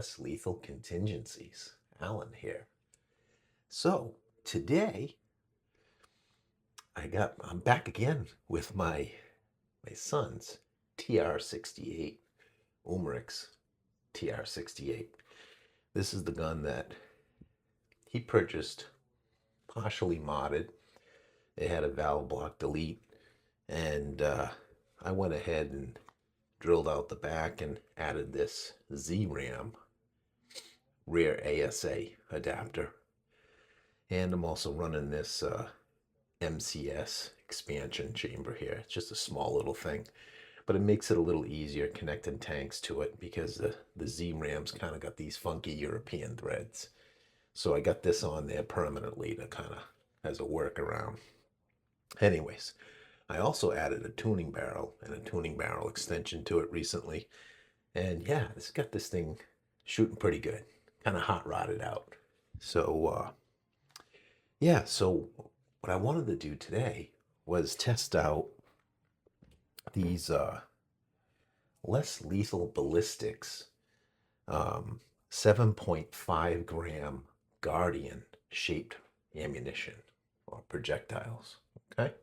less lethal contingencies. Alan here. So today I'm back again with my son's TR68, Umarex TR68. This is the gun that he purchased partially modded. It had a valve block delete, and I went ahead and drilled out the back and added this Z-RAM rear ASA adapter. And I'm also running this MCS expansion chamber here. It's just a small little thing, but it makes it a little easier connecting tanks to it because the Z-RAM's kind of got these funky European threads. So I got this on there permanently to kind of as a workaround. Anyways, I also added a tuning barrel and a tuning barrel extension to it recently. And yeah, it's got this thing shooting pretty good. Kind of hot rodded out. So yeah, so what I wanted to do today was test out these less lethal ballistics 7.5 gram Guardian shaped ammunition or projectiles. Okay,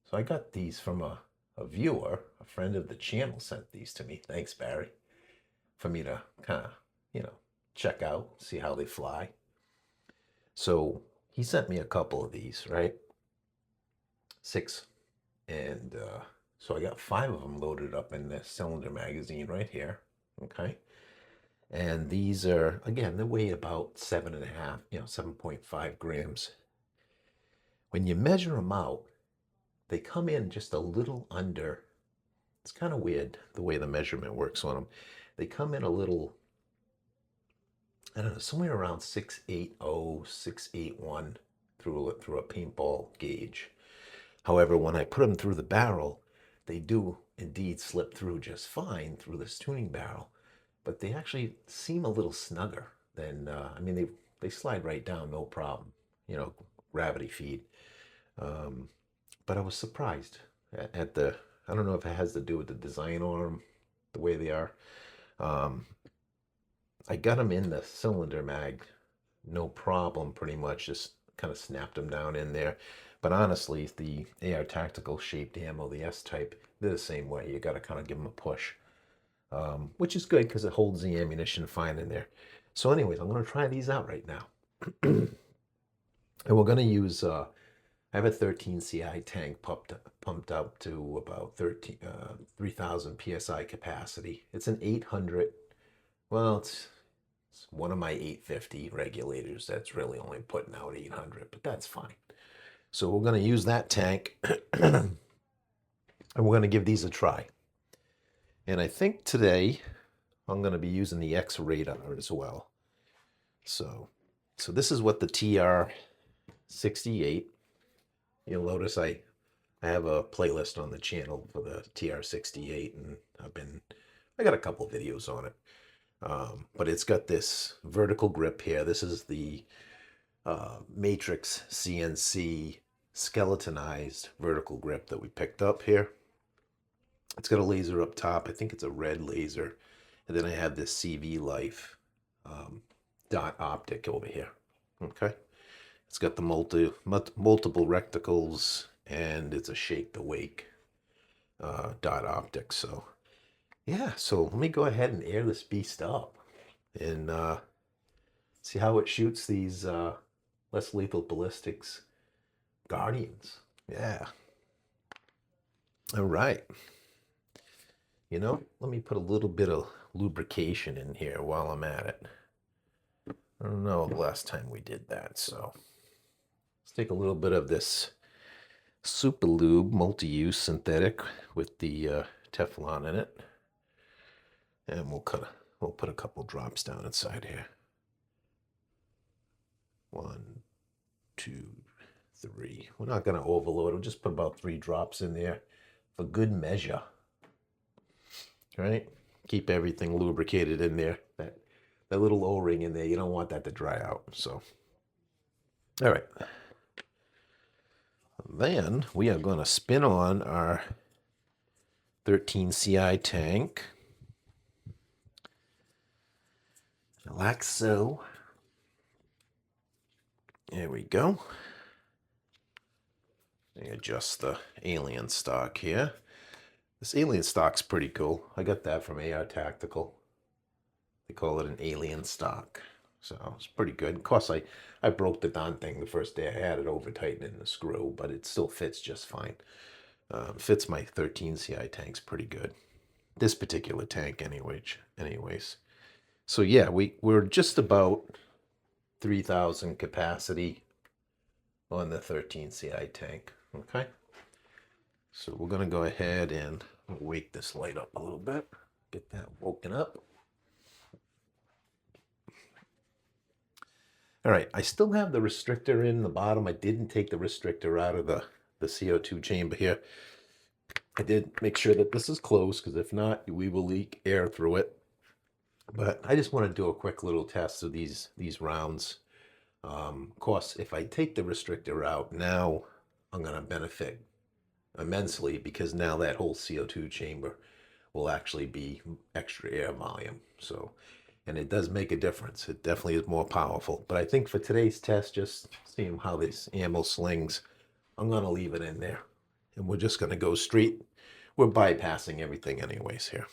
so I got these from a viewer, a friend of the channel sent these to me. Thanks, Barry, for me to kind of, check out, see how they fly. So he sent me a couple of these, right? 6. And so I got 5 of them loaded up in this cylinder magazine right here. Okay. And these are, again, they weigh about 7.5, 7.5 grams. When you measure them out, they come in just a little under. It's kind of weird the way the measurement works on them. They come in a little, I don't know, somewhere around 680, 681 through a paintball gauge. However, when I put them through the barrel, they do indeed slip through just fine through this tuning barrel, but they actually seem a little snugger than, I mean, they slide right down, no problem, gravity feed. But I was surprised at the, I don't know if it has to do with the design on them, the way they are. I got them in the cylinder mag, no problem, pretty much, just kind of snapped them down in there. But honestly, the AR Tactical shaped ammo, the S-type, they're the same way. You got to kind of give them a push, which is good because it holds the ammunition fine in there. So anyways, I'm going to try these out right now. And we're going to use, I have a 13 CI tank pumped up to about 3,000 PSI capacity. It's an 800, well, it's one of my 850 regulators that's really only putting out 800, but that's fine. So we're going to use that tank, and we're going to give these a try. And I think today I'm going to be using the X radar as well. So this is what the TR68. You'll notice I have a playlist on the channel for the TR68, and I got a couple videos on it. But it's got this vertical grip here. This is the Matrix CNC skeletonized vertical grip that we picked up here. It's got a laser up top. I think it's a red laser. And then I have this CVLIFE dot optic over here. Okay. It's got the multiple reticles, and it's a shake to wake dot optic. So yeah, so let me go ahead and air this beast up and see how it shoots these less lethal ballistics Guardians. Yeah. All right. Let me put a little bit of lubrication in here while I'm at it. I don't know the last time we did that, so let's take a little bit of this Super Lube multi-use synthetic with the Teflon in it, and we'll put a couple drops down inside here. 1, 2, 3. We're not going to overload. We'll just put about 3 drops in there for good measure. Right? Keep everything lubricated in there. That little O-ring in there, you don't want that to dry out. So, all right. Then we are going to spin on our 13 CI tank. Like so. There we go. Adjust the alien stock here. This alien stock's pretty cool. I got that from AR Tactical. They call it an alien stock. So it's pretty good. Of course, I broke the darn thing the first day I had it, over tightening the screw, but it still fits just fine. Fits my 13 CI tanks pretty good. This particular tank anyways. So yeah, we're just about 3,000 capacity on the 13 CI tank. Okay. So we're going to go ahead and wake this light up a little bit. Get that woken up. All right, I still have the restrictor in the bottom. I didn't take the restrictor out of the CO2 chamber here. I did make sure that this is closed, because if not, we will leak air through it. But I just want to do a quick little test of these rounds. Of course, if I take the restrictor out, now I'm going to benefit immensely, because now that whole CO2 chamber will actually be extra air volume. So, and it does make a difference. It definitely is more powerful. But I think for today's test, just seeing how this ammo slings, I'm going to leave it in there. And we're just going to go straight. We're bypassing everything anyways here.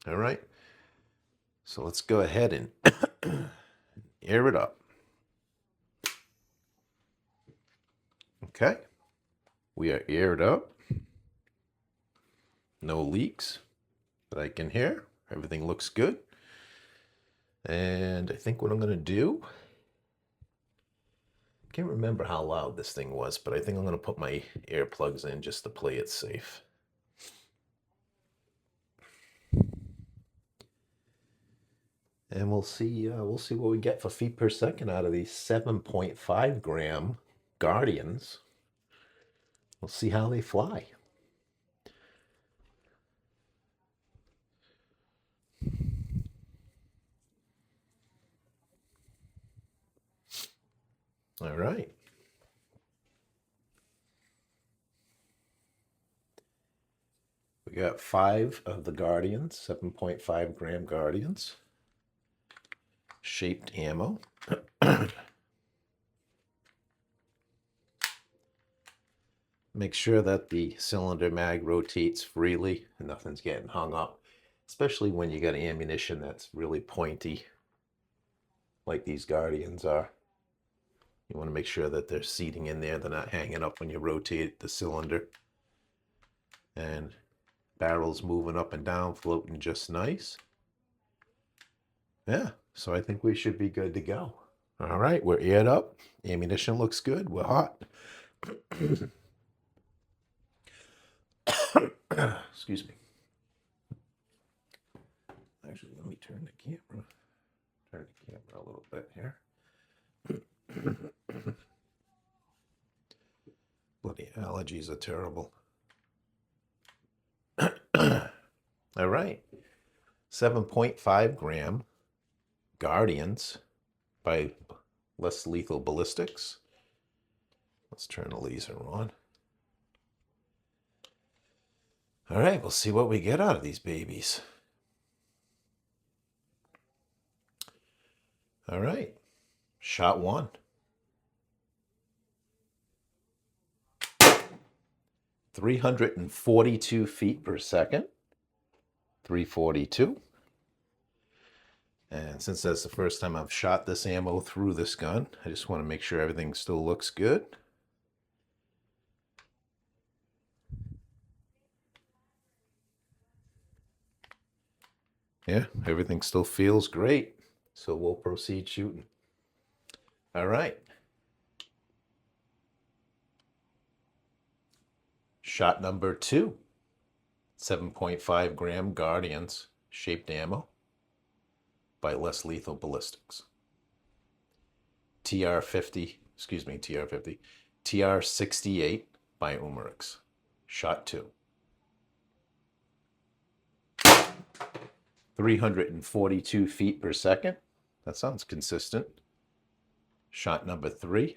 All right. So let's go ahead and air it up. Okay. We are aired up. No leaks that I can hear. Everything looks good. And I think what I'm going to do, I can't remember how loud this thing was, but I think I'm going to put my earplugs in just to play it safe. And we'll see what we get for feet per second out of these 7.5 gram Guardians. We'll see how they fly. All right. We got 5 of the Guardians, 7.5 gram Guardians. Shaped ammo. Make sure that the cylinder mag rotates freely and nothing's getting hung up, especially when you got ammunition that's really pointy, like these Guardians are. You want to make sure that they're seating in there, they're not hanging up when you rotate the cylinder. And barrels moving up and down, floating just nice. Yeah, so I think we should be good to go. All right, we're aired up. Ammunition looks good. We're hot. Excuse me. Actually, let me turn the camera. Turn the camera a little bit here. Bloody allergies are terrible. All right. 7.5 gram Guardians by Less Lethal Ballistics. Let's turn the laser on. All right, we'll see what we get out of these babies. All right, shot 1. 342 feet per second. 342. And since that's the first time I've shot this ammo through this gun, I just want to make sure everything still looks good. Yeah, everything still feels great. So we'll proceed shooting. All right. Shot number 2. 7.5 gram Guardians shaped ammo by Less Lethal Ballistics. TR68 by Umarex. Shot 2. 342 feet per second. That sounds consistent. Shot number 3.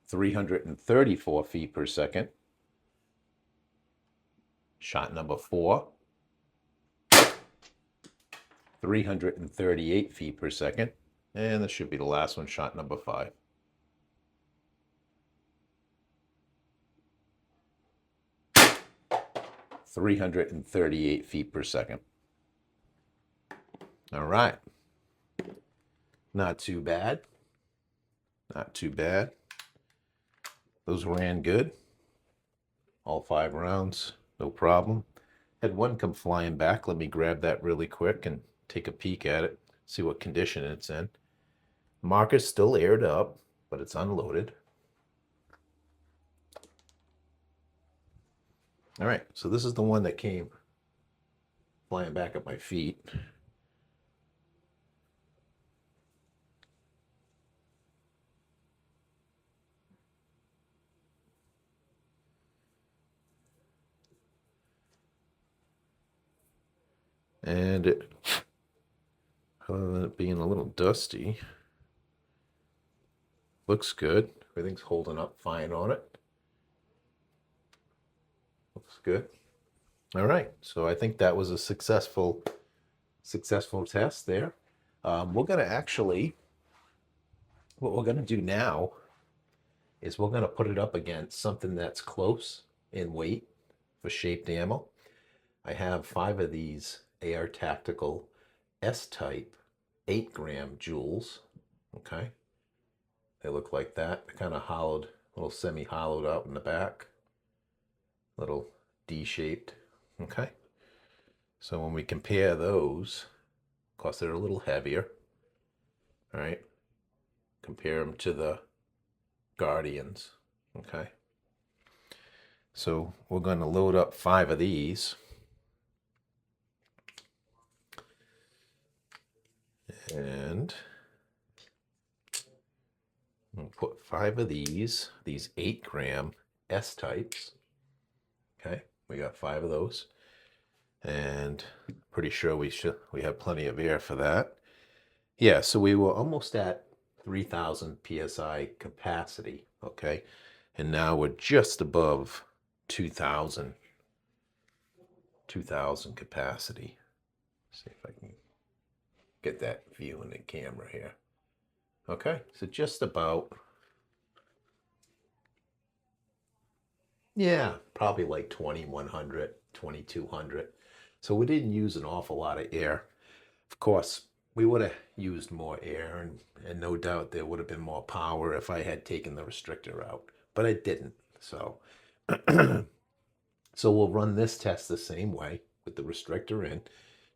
334 feet per second. Shot number 4. 338 feet per second. And this should be the last one, shot number 5. $338 feet per second. All right. Not too bad. Not too bad. Those ran good. All 5 rounds, no problem. Had one come flying back. Let me grab that really quick and take a peek at it, see what condition it's in. Marker's still aired up, but it's unloaded. All right, so this is the one that came flying back at my feet. And it, other than it being a little dusty, looks good. Everything's holding up fine on it. Looks good. All right, so I think that was a successful test there. We're gonna actually, what we're gonna do now is we're gonna put it up against something that's close in weight for shaped ammo. I have 5 of these AR Tactical S-type 8-gram jewels. Okay, they look like that. They're kind of hollowed, a little semi-hollowed out in the back, little D-shaped. Okay, so when we compare those, of course they're a little heavier. All right, compare them to the Guardians. Okay, so we're going to load up 5 of these. And we'll put 5 of these 8-gram S-types. Okay, we got 5 of those. And pretty sure we have plenty of air for that. Yeah, so we were almost at 3,000 PSI capacity, okay? And now we're just above 2,000 capacity. See if I can get that view in the camera here. Okay, so just about, yeah, probably like 2,100, 2,200. So we didn't use an awful lot of air. Of course, we would have used more air, and no doubt there would have been more power if I had taken the restrictor out, but I didn't. So, so we'll run this test the same way with the restrictor in,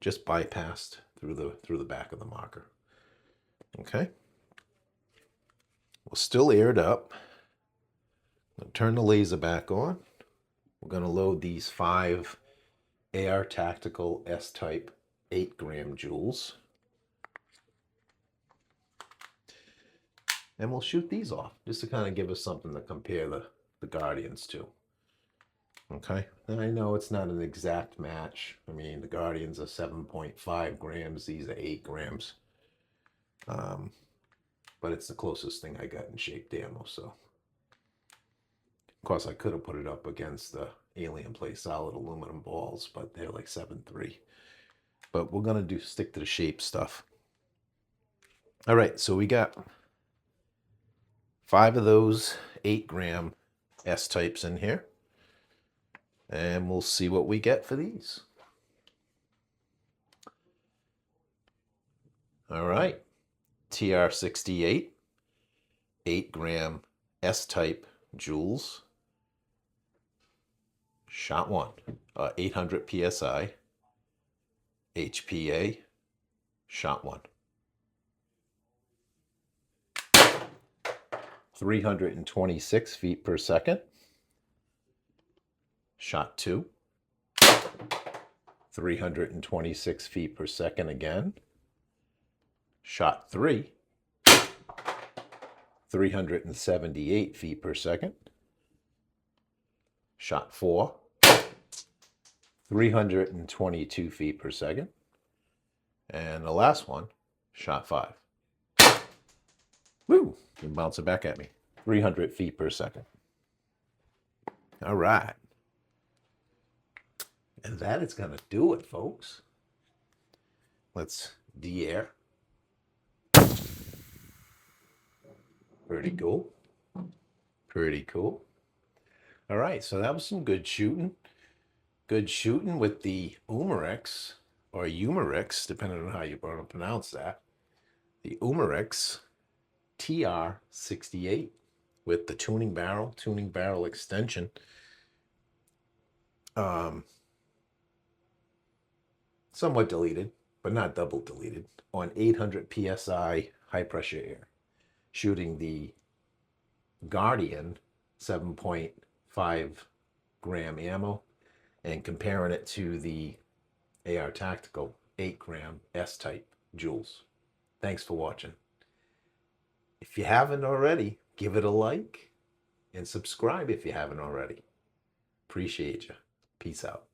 just bypassed through the back of the marker. Okay, we're still aired up. I'll turn the laser back on. We're going to load these 5 AR Tactical S-type 8-gram jewels. And we'll shoot these off, just to kind of give us something to compare the Guardians to. Okay, and I know it's not an exact match. I mean, the Guardians are 7.5 grams, these are 8 grams. But it's the closest thing I got in shaped ammo, so. Of course, I could have put it up against the Alien Play solid aluminum balls, but they're like 7.3. But we're gonna stick to the shape stuff. All right, so we got 5 of those 8-gram S-types in here. And we'll see what we get for these. All right, TR68, 8-gram S-type jewels. Shot 1, 800 PSI, HPA, shot 1. 326 feet per second. Shot 2. 326 feet per second again. Shot 3. 378 feet per second. Shot 4. 322 feet per second. And the last one, shot 5. Woo! You bounce it back at me. 300 feet per second. All right. And that is going to do it, folks. Let's de-air. Pretty cool. Pretty cool. All right, so that was some good shooting. Good shooting with the Umarex, or Umarex, depending on how you want to pronounce that. The Umarex TR68 with the tuning barrel extension. Somewhat deleted, but not double deleted, on 800 PSI high pressure air, shooting the Guardian 7.5 gram ammo and comparing it to the AR Tactical 8 gram S-type joules. Thanks for watching. If you haven't already, give it a like and subscribe if you haven't already. Appreciate you. Peace out.